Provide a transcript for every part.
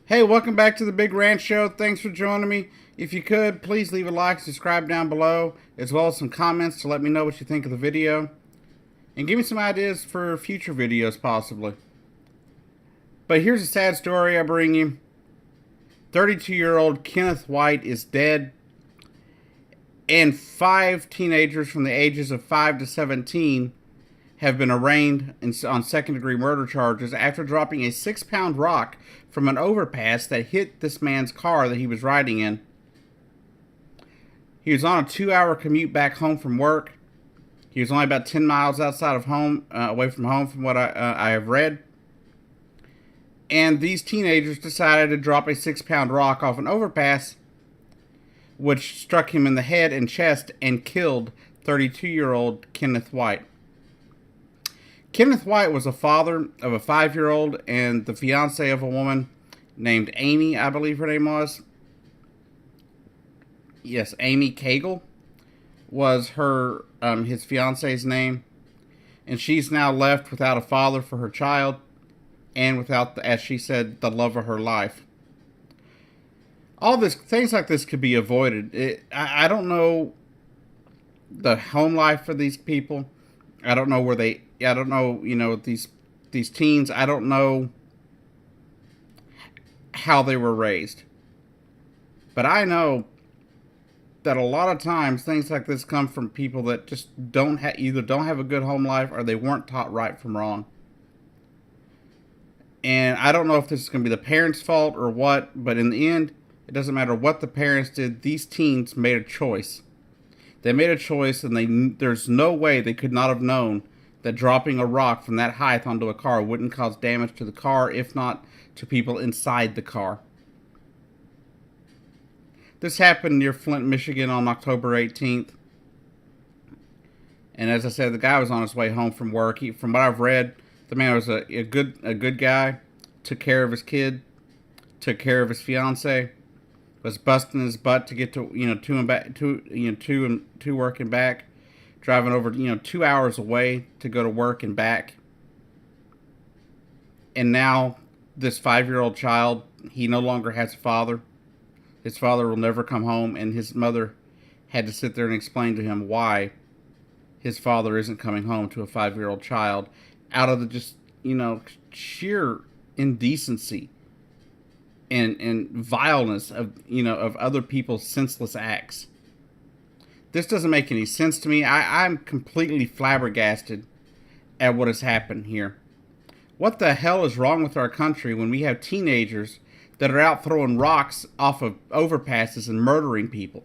Hey, welcome back to the Big Ranch Show. Thanks for joining me. If you could, please leave a like, subscribe down below, as well as some comments to let me know what you think of the video. And give me some ideas for future videos, possibly. But here's a sad story I bring you. 32-year-old Kenneth White is dead. And 5 teenagers from the ages of 5 to 17 have been arraigned on second-degree murder charges after dropping a 6-pound rock from an overpass that hit this man's car that he was riding in. He was on a 2-hour commute back home from work. He was only about 10 miles outside of home, away from home, from what I have read. And these teenagers decided to drop a 6-pound rock off an overpass, which struck him in the head and chest and killed 32-year-old Kenneth White. Kenneth White was a father of a 5-year-old and the fiance of a woman named Amy, I believe her name was. Yes, Amy Cagle was his fiance's name. And she's now left without a father for her child and without, as she said, the love of her life. Things like this could be avoided. I don't know the home life for these people. I don't know these teens. I don't know how they were raised. But I know that a lot of times things like this come from people that just either don't have a good home life or they weren't taught right from wrong. And I don't know if this is going to be the parents' fault or what, but in the end, it doesn't matter what the parents did. These teens made a choice. They made a choice, and there's no way they could not have known that dropping a rock from that height onto a car wouldn't cause damage to the car, if not to people inside the car. This happened near Flint, Michigan on October 18th. And as I said, the guy was on his way home from work. From what I've read, the man was a good guy, took care of his kid, took care of his fiance, was busting his butt to get to work and back, driving over 2 hours away to go to work and back. And now this 5-year-old child, he no longer has a father. His father will never come home, and his mother had to sit there and explain to him why his father isn't coming home to a 5-year-old child, out of the just sheer indecency and vileness of other people's senseless acts. This doesn't make any sense to me. I'm completely flabbergasted at what has happened here. What the hell is wrong with our country when we have teenagers that are out throwing rocks off of overpasses and murdering people?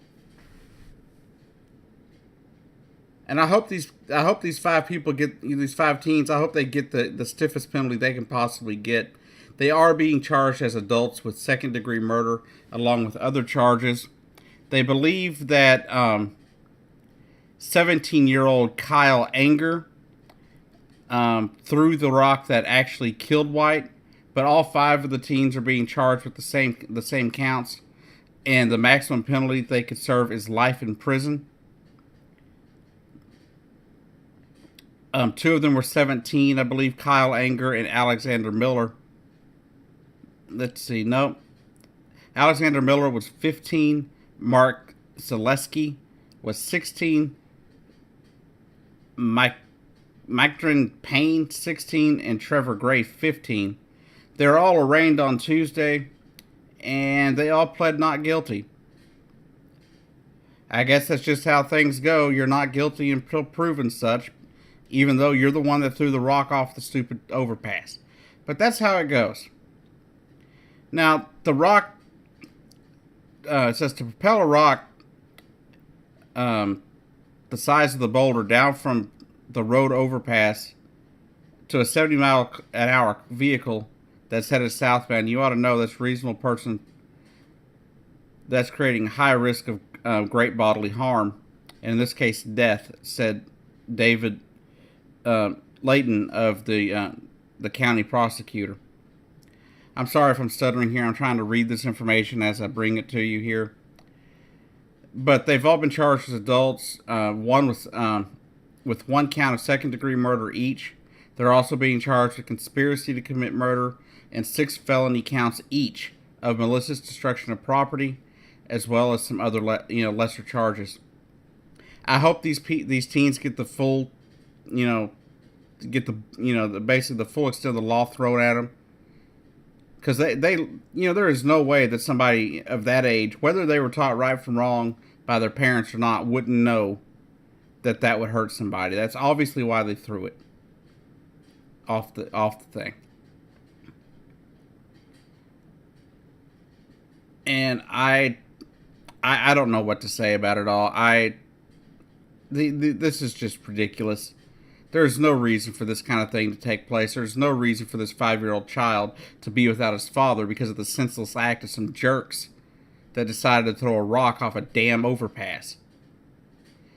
And I hope these 5 teens, I hope they get the stiffest penalty they can possibly get. They are being charged as adults with second-degree murder, along with other charges. They believe that 17-year-old Kyle Anger threw the rock that actually killed White, but all 5 of the teens are being charged with the same counts, and the maximum penalty they could serve is life in prison. 2 of them were 17, I believe, Kyle Anger and Alexander Miller. Let's see, no. Alexander Miller was 15. Mark Zaleski was 16. Micron Payne, 16. And Trevor Gray, 15. They're all arraigned on Tuesday, and they all pled not guilty. I guess that's just how things go. You're not guilty until proven such, even though you're the one that threw the rock off the stupid overpass. But that's how it goes. Now, the rock, it says to propel a rock the size of the boulder down from the road overpass to a 70-mile-an-hour vehicle that's headed southbound, you ought to know that's a reasonable person that's creating high risk of great bodily harm, and in this case, death, said David Layton of the county prosecutor. I'm sorry if I'm stuttering here. I'm trying to read this information as I bring it to you here. But they've all been charged as adults. One with 1 count of second-degree murder each. They're also being charged with conspiracy to commit murder and 6 felony counts each of malicious destruction of property, as well as some other lesser charges. I hope these teens get the full, basically the full extent of the law thrown at them, because there is no way that somebody of that age, whether they were taught right from wrong by their parents or not, wouldn't know that would hurt somebody. That's obviously why they threw it off the thing. And I don't know what to say about it all. This is just ridiculous. There's no reason for this kind of thing to take place. There's no reason for this 5-year-old child to be without his father because of the senseless act of some jerks that decided to throw a rock off a damn overpass.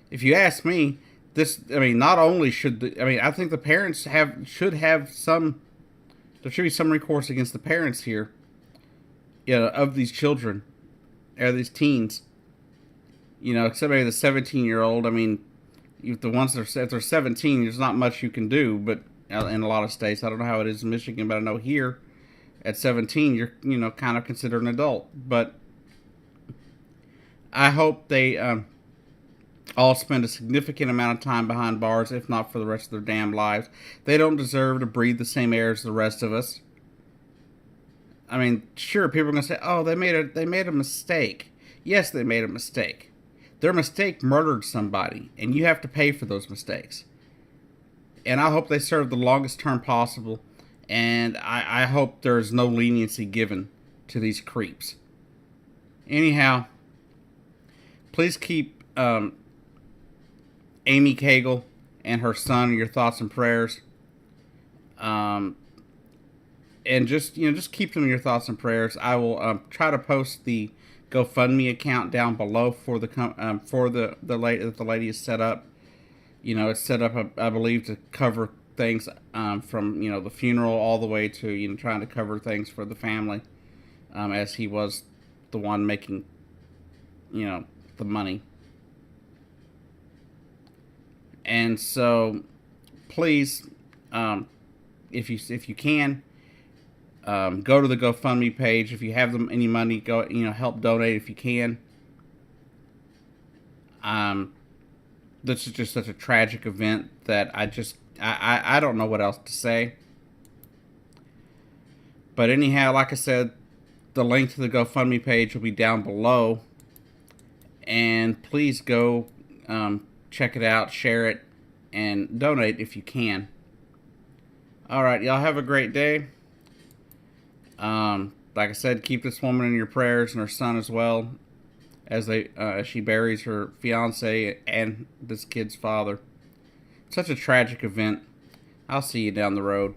If you ask me, not only should I think the parents should have some. There should be some recourse against the parents here, of these children, or these teens. Except maybe the 17-year-old. If they're 17, there's not much you can do. But in a lot of states, I don't know how it is in Michigan, but I know here, at 17, you're kind of considered an adult. But I hope they all spend a significant amount of time behind bars, if not for the rest of their damn lives. They don't deserve to breathe the same air as the rest of us. Sure, people are going to say, "Oh, they made a mistake." Yes, they made a mistake. Their mistake murdered somebody, and you have to pay for those mistakes. And I hope they serve the longest term possible, and I hope there's no leniency given to these creeps. Anyhow, please keep Amy Cagle and her son in your thoughts and prayers. And just keep them in your thoughts and prayers. I will try to post the GoFundMe account down below for the lady that the lady is set up. It's set up, I believe, to cover things from the funeral all the way to trying to cover things for the family, as he was the one making the money. And so, please, if you can. Go to the GoFundMe page. If you have any money, go help donate if you can. This is just such a tragic event that I don't know what else to say. But anyhow, like I said, the link to the GoFundMe page will be down below, and please go check it out, share it, and donate if you can. All right, y'all have a great day. Like I said, keep this woman in your prayers and her son as well, as she buries her fiance and this kid's father. Such a tragic event. I'll see you down the road.